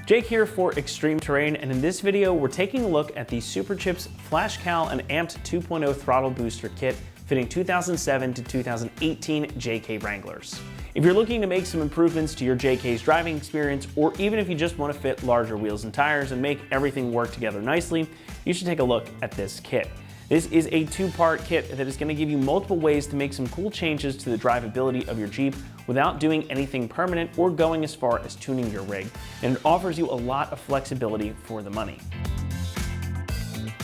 Jake here for Extreme Terrain, and in this video we're taking a look at the Superchips FlashCal and Amped 2.0 throttle booster kit fitting 2007 to 2018 JK Wranglers. If you're looking to make some improvements to your JK's driving experience, or even if you just want to fit larger wheels and tires and make everything work together nicely, you should take a look at this kit. This is a two-part kit that is going to give you multiple ways to make some cool changes to the drivability of your Jeep without doing anything permanent or going as far as tuning your rig, and it offers you a lot of flexibility for the money.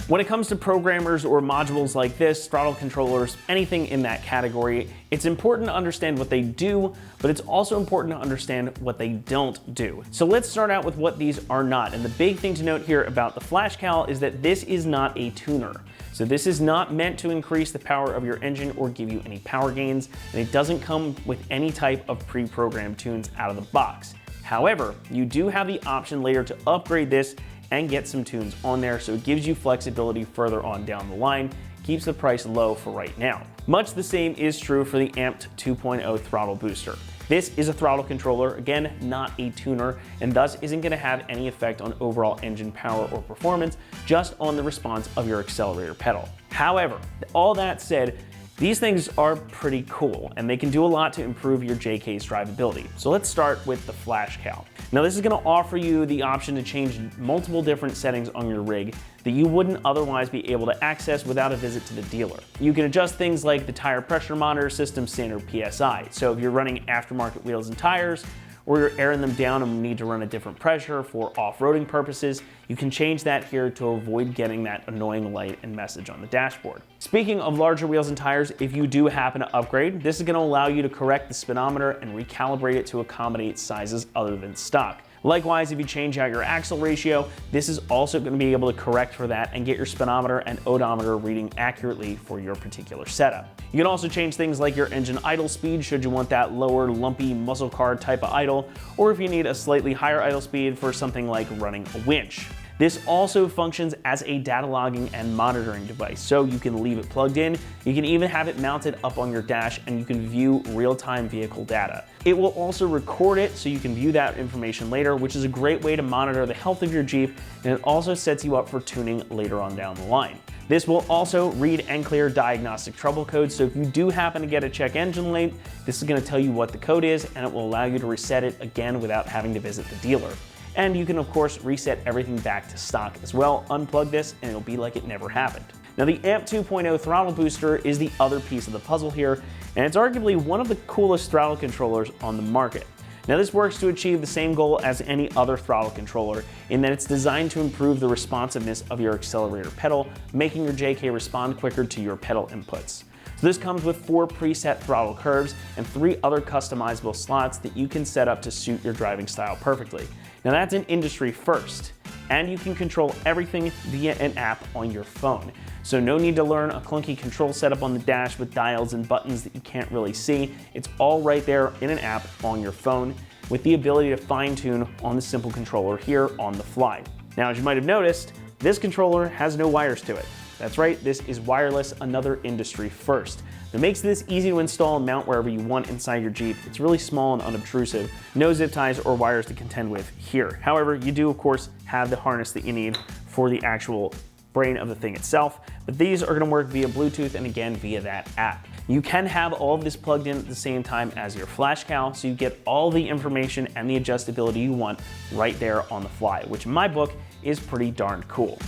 When it comes to programmers or modules like this, throttle controllers, anything in that category, it's important to understand what they do, but it's also important to understand what they don't do. So let's start out with what these are not. And the big thing to note here about the FlashCal is that this is not a tuner. So this is not meant to increase the power of your engine or give you any power gains, and it doesn't come with any type of pre-programmed tunes out of the box. However, you do have the option later to upgrade this and get some tunes on there, so it gives you flexibility further on down the line, keeps the price low for right now. Much the same is true for the Amped 2.0 throttle booster. This is a throttle controller, again, not a tuner, and thus isn't going to have any effect on overall engine power or performance, just on the response of your accelerator pedal. However, all that said, these things are pretty cool, and they can do a lot to improve your JK's drivability. So let's start with the FlashCal. Now this is going to offer you the option to change multiple different settings on your rig that you wouldn't otherwise be able to access without a visit to the dealer. You can adjust things like the tire pressure monitor system standard PSI. So if you're running aftermarket wheels and tires, or you're airing them down and need to run a different pressure for off-roading purposes, you can change that here to avoid getting that annoying light and message on the dashboard. Speaking of larger wheels and tires, if you do happen to upgrade, this is going to allow you to correct the speedometer and recalibrate it to accommodate sizes other than stock. Likewise, if you change out your axle ratio, this is also going to be able to correct for that and get your speedometer and odometer reading accurately for your particular setup. You can also change things like your engine idle speed should you want that lower, lumpy muscle car type of idle, or if you need a slightly higher idle speed for something like running a winch. This also functions as a data logging and monitoring device, so you can leave it plugged in, you can even have it mounted up on your dash, and you can view real-time vehicle data. It will also record it so you can view that information later, which is a great way to monitor the health of your Jeep, and it also sets you up for tuning later on down the line. This will also read and clear diagnostic trouble codes, so if you do happen to get a check engine light, this is going to tell you what the code is, and it will allow you to reset it again without having to visit the dealer. And you can of course reset everything back to stock as well, unplug this, and it'll be like it never happened. Now the Amped 2.0 throttle booster is the other piece of the puzzle here, and it's arguably one of the coolest throttle controllers on the market. Now this works to achieve the same goal as any other throttle controller in that it's designed to improve the responsiveness of your accelerator pedal, making your JK respond quicker to your pedal inputs. So this comes with 4 preset throttle curves and 3 other customizable slots that you can set up to suit your driving style perfectly. Now that's an industry first, and you can control everything via an app on your phone. So no need to learn a clunky control setup on the dash with dials and buttons that you can't really see. It's all right there in an app on your phone with the ability to fine tune on the simple controller here on the fly. Now as you might have noticed, this controller has no wires to it. That's right, this is wireless, another industry first. It makes this easy to install and mount wherever you want inside your Jeep. It's really small and unobtrusive. No zip ties or wires to contend with here. However, you do of course have the harness that you need for the actual brain of the thing itself, but these are going to work via Bluetooth and again via that app. You can have all of this plugged in at the same time as your FlashCal, so you get all the information and the adjustability you want right there on the fly, which in my book is pretty darn cool.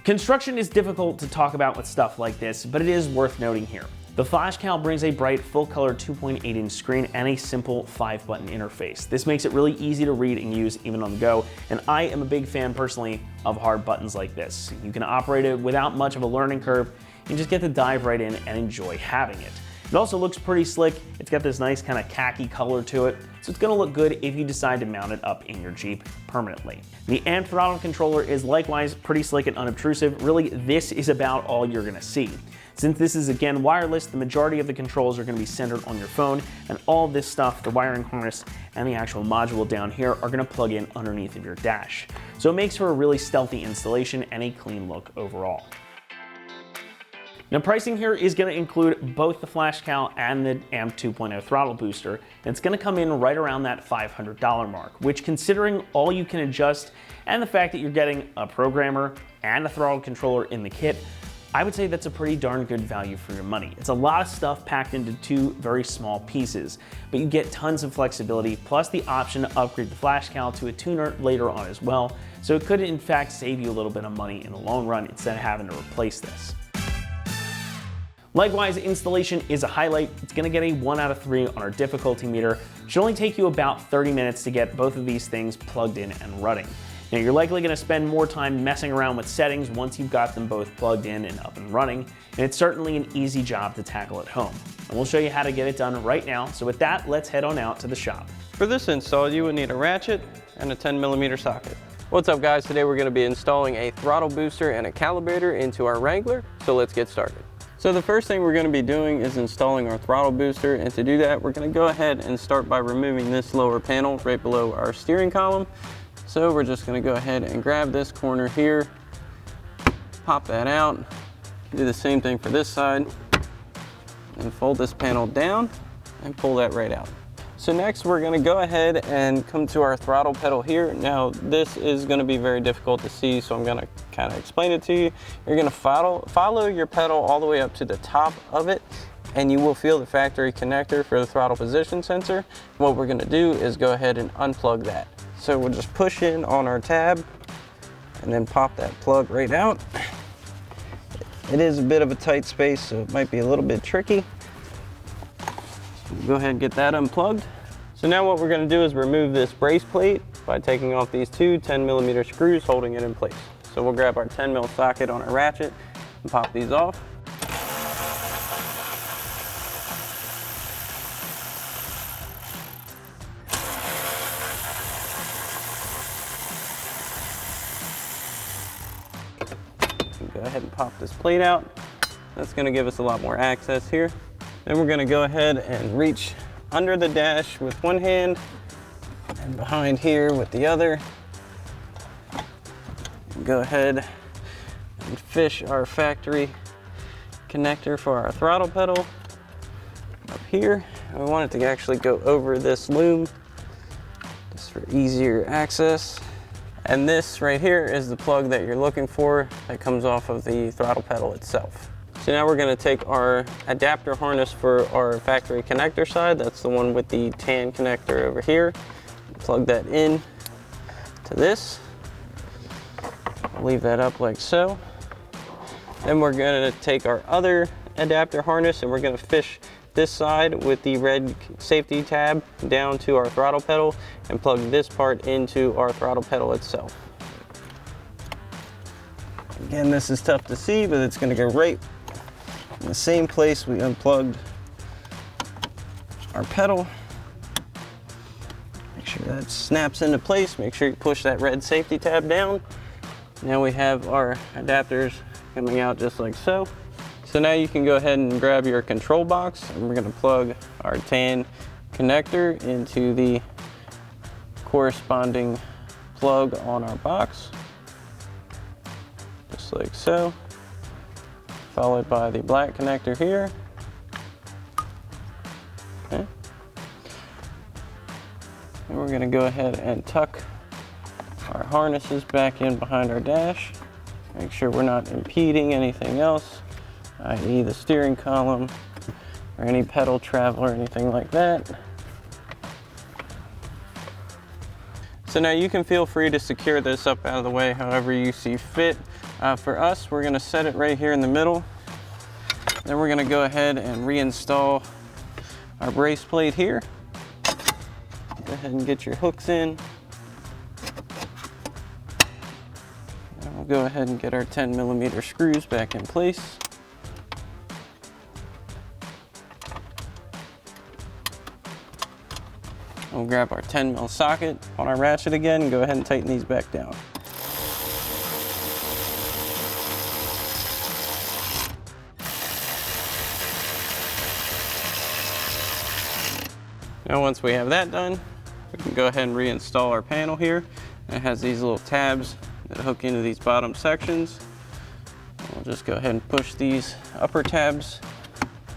Construction is difficult to talk about with stuff like this, but it is worth noting here. The FlashCal brings a bright full-color 2.8-inch screen and a simple 5-button interface. This makes it really easy to read and use even on the go, and I am a big fan personally of hard buttons like this. You can operate it without much of a learning curve and just get to dive right in and enjoy having it. It also looks pretty slick. It's got this nice kind of khaki color to it, so it's going to look good if you decide to mount it up in your Jeep permanently. The Amped throttle controller is likewise pretty slick and unobtrusive. Really, this is about all you're going to see. Since this is again wireless, the majority of the controls are going to be centered on your phone, and all of this stuff, the wiring harness and the actual module down here, are going to plug in underneath of your dash. So it makes for a really stealthy installation and a clean look overall. Now pricing here is going to include both the flash cal and the AMP 2.0 throttle booster, and it's going to come in right around that $500 mark, which, considering all you can adjust and the fact that you're getting a programmer and a throttle controller in the kit, I would say that's a pretty darn good value for your money. It's a lot of stuff packed into two very small pieces, but you get tons of flexibility, plus the option to upgrade the flash cal to a tuner later on as well, so it could in fact save you a little bit of money in the long run instead of having to replace this. Likewise, installation is a highlight. It's gonna get a 1 out of 3 on our difficulty meter. It should only take you about 30 minutes to get both of these things plugged in and running. Now, you're likely gonna spend more time messing around with settings once you've got them both plugged in and up and running, and it's certainly an easy job to tackle at home. And we'll show you how to get it done right now. So with that, let's head on out to the shop. For this install, you would need a ratchet and a 10mm socket. What's up guys, today we're gonna be installing a throttle booster and a calibrator into our Wrangler, so let's get started. So the first thing we're going to be doing is installing our throttle booster, and to do that we're going to go ahead and start by removing this lower panel right below our steering column. So we're just going to go ahead and grab this corner here, pop that out, do the same thing for this side, and fold this panel down and pull that right out. So next we're going to go ahead and come to our throttle pedal here. Now this is going to be very difficult to see, so I'm going to kind of explain it to you. You're going to follow your pedal all the way up to the top of it, and you will feel the factory connector for the throttle position sensor. What we're going to do is go ahead and unplug that. So we'll just push in on our tab and then pop that plug right out. It is a bit of a tight space, so it might be a little bit tricky. Go ahead and get that unplugged. So now what we're going to do is remove this brace plate by taking off these two 10mm screws holding it in place. So we'll grab our 10mm socket on our ratchet and pop these off. Go ahead and pop this plate out. That's going to give us a lot more access here. Then we're going to go ahead and reach under the dash with one hand and behind here with the other. Go ahead and fish our factory connector for our throttle pedal up here. And we want it to actually go over this loom just for easier access. And this right here is the plug that you're looking for that comes off of the throttle pedal itself. So now we're going to take our adapter harness for our factory connector side. That's the one with the tan connector over here. Plug that in to this. Leave that up like so. Then we're going to take our other adapter harness and we're going to fish this side with the red safety tab down to our throttle pedal and plug this part into our throttle pedal itself. Again, this is tough to see, but it's going to go right in the same place we unplugged our pedal. Make sure that snaps into place. Make sure you push that red safety tab down. Now we have our adapters coming out just like so. So now you can go ahead and grab your control box, and we're going to plug our tan connector into the corresponding plug on our box, just like so. Followed by the black connector here. Okay. And we're going to go ahead and tuck our harnesses back in behind our dash. Make sure we're not impeding anything else, i.e. the steering column or any pedal travel or anything like that. So now you can feel free to secure this up out of the way however you see fit. For us, we're going to set it right here in the middle. Then we're going to go ahead and reinstall our brace plate here. Go ahead and get your hooks in. And we'll go ahead and get our 10mm screws back in place. We'll grab our 10mm socket on our ratchet again and go ahead and tighten these back down. Now once we have that done, we can go ahead and reinstall our panel here. It has these little tabs that hook into these bottom sections. We'll just go ahead and push these upper tabs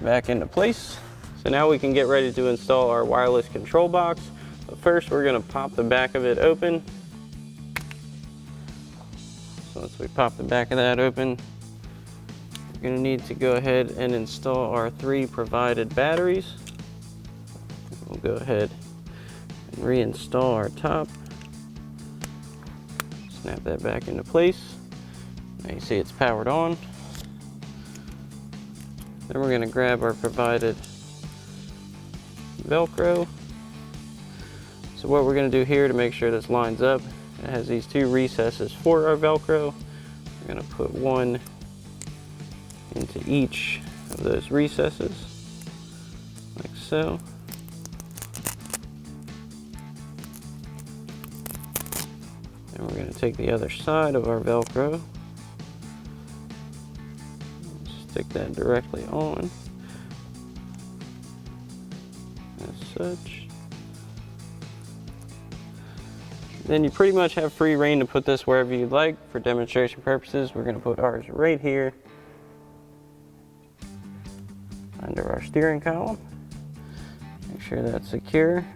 back into place. So now we can get ready to install our wireless control box. But first we're going to pop the back of it open. So once we pop the back of that open, we're going to need to go ahead and install our 3 provided batteries. We'll go ahead and reinstall our top. Snap that back into place. Now you see it's powered on. Then we're going to grab our provided Velcro. So what we're going to do here to make sure this lines up, it has these 2 recesses for our Velcro. We're going to put one into each of those recesses, like so. And we're going to take the other side of our Velcro, stick that directly on, as such. Then you pretty much have free reign to put this wherever you'd like. For demonstration purposes, we're going to put ours right here under our steering column. Make sure that's secure.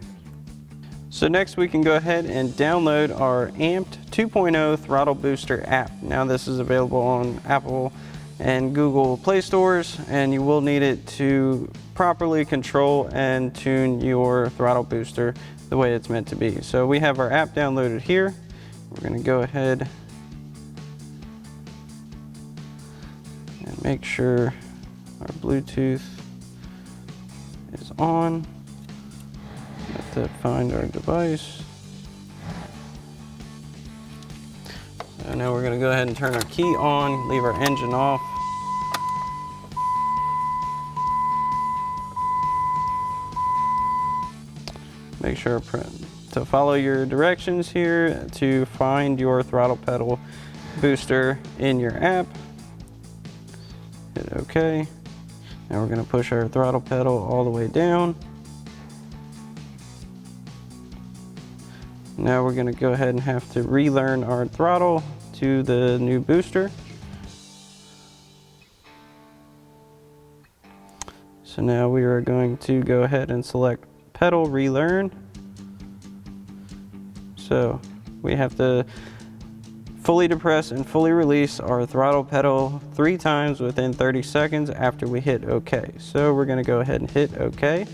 So next we can go ahead and download our Amped 2.0 Throttle Booster app. Now this is available on Apple and Google Play stores, and you will need it to properly control and tune your throttle booster the way it's meant to be. So we have our app downloaded here. We're going to go ahead and make sure our Bluetooth is on. Have to find our device. So now we're going to go ahead and turn our key on, leave our engine off. Make sure to follow your directions here to find your throttle pedal booster in your app. Hit OK. Now we're going to push our throttle pedal all the way down. Now we're going to go ahead and have to relearn our throttle to the new booster. So now we are going to go ahead and select pedal relearn. So we have to fully depress and fully release our throttle pedal 3 times within 30 seconds after we hit OK. So we're going to go ahead and hit OK.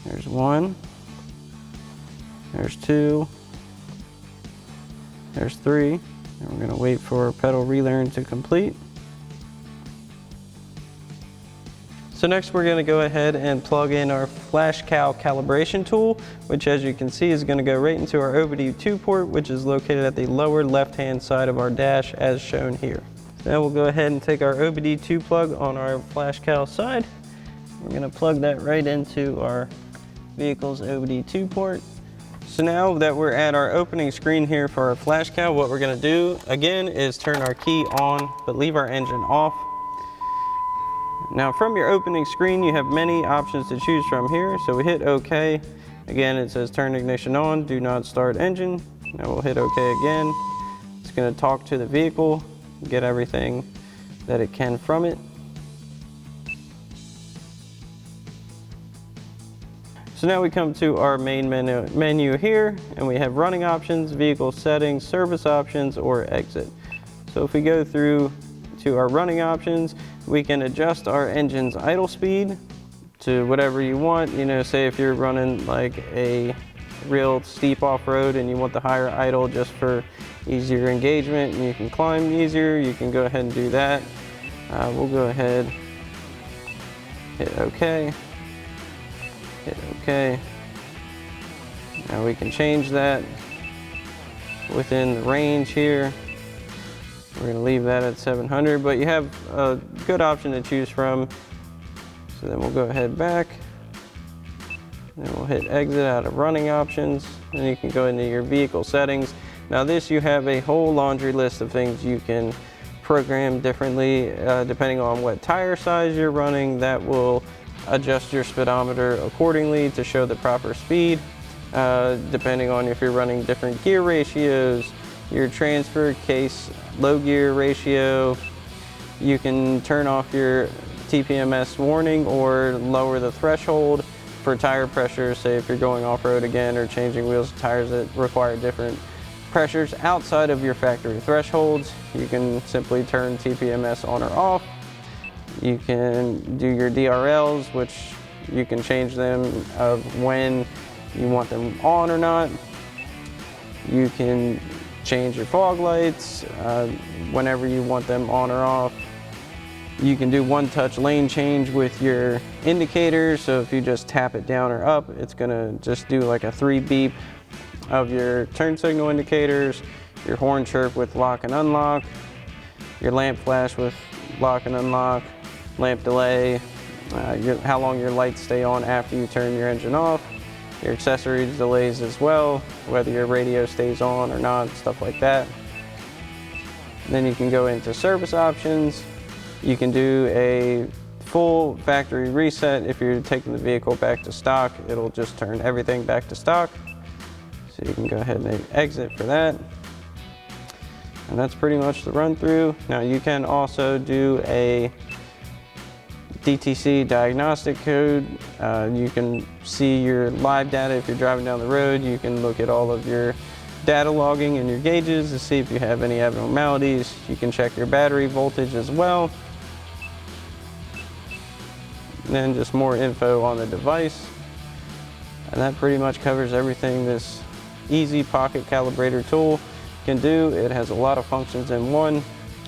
There's 1. There's 2. There's 3. And we're going to wait for pedal relearn to complete. So next we're going to go ahead and plug in our FlashCal calibration tool, which as you can see is going to go right into our OBD2 port, which is located at the lower left-hand side of our dash as shown here. So now we'll go ahead and take our OBD2 plug on our FlashCal side. We're going to plug that right into our vehicle's OBD2 port. So now that we're at our opening screen here for our FlashCal, what we're going to do again is turn our key on, but leave our engine off. Now from your opening screen, you have many options to choose from here. So we hit OK. Again, it says turn ignition on, do not start engine. Now we'll hit OK again. It's going to talk to the vehicle, get everything that it can from it. So now we come to our main menu here, and we have running options, vehicle settings, service options, or exit. So if we go through to our running options, we can adjust our engine's idle speed to whatever you want. You know, say if you're running like a real steep off-road and you want the higher idle just for easier engagement and you can climb easier, you can go ahead and do that. We'll go ahead, hit OK, hit OK. Now we can change that within the range here. We're going to leave that at 700, but you have a good option to choose from. So then we'll go ahead back. Then we'll hit exit out of running options. Then you can go into your vehicle settings. Now this, you have a whole laundry list of things you can program differently depending on what tire size you're running. That will adjust your speedometer accordingly to show the proper speed. Depending on if you're running different gear ratios, your transfer case low gear ratio, You can turn off your TPMS warning or lower the threshold for tire pressure. Say if you're going off-road again or changing wheels and tires that require different pressures outside of your factory thresholds, you can simply turn TPMS on or off. You can do your DRLs, which you can change them of when you want them on or not. You can change your fog lights whenever you want them on or off. You can do one-touch lane change with your indicators, so if you just tap it down or up, it's gonna just do like a 3 beep of your turn signal indicators, your horn chirp with lock and unlock, your lamp flash with lock and unlock, lamp delay, how long your lights stay on after you turn your engine off, your accessories delays as well, whether your radio stays on or not, stuff like that. Then you can go into service options. You can do a full factory reset. If you're taking the vehicle back to stock, it'll just turn everything back to stock. So you can go ahead and exit for that. And that's pretty much the run through. Now you can also do a DTC diagnostic code. You can see your live data if you're driving down the road. You can look at all of your data logging and your gauges to see if you have any abnormalities. You can check your battery voltage as well. And then just more info on the device. And that pretty much covers everything this easy pocket calibrator tool can do. It has a lot of functions in one.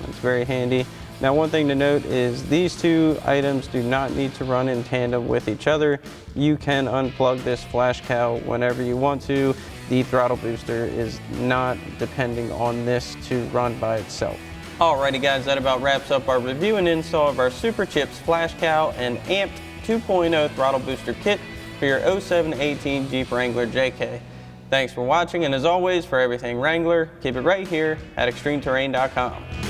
It's very handy. Now, one thing to note is these two items do not need to run in tandem with each other. You can unplug this flash cow whenever you want to. The throttle booster is not depending on this to run by itself. Alrighty guys, that about wraps up our review and install of our Superchips Flash Cow and Amped 2.0 throttle booster kit for your 07-18 Jeep Wrangler JK. Thanks for watching, and as always, for everything Wrangler, keep it right here at ExtremeTerrain.com.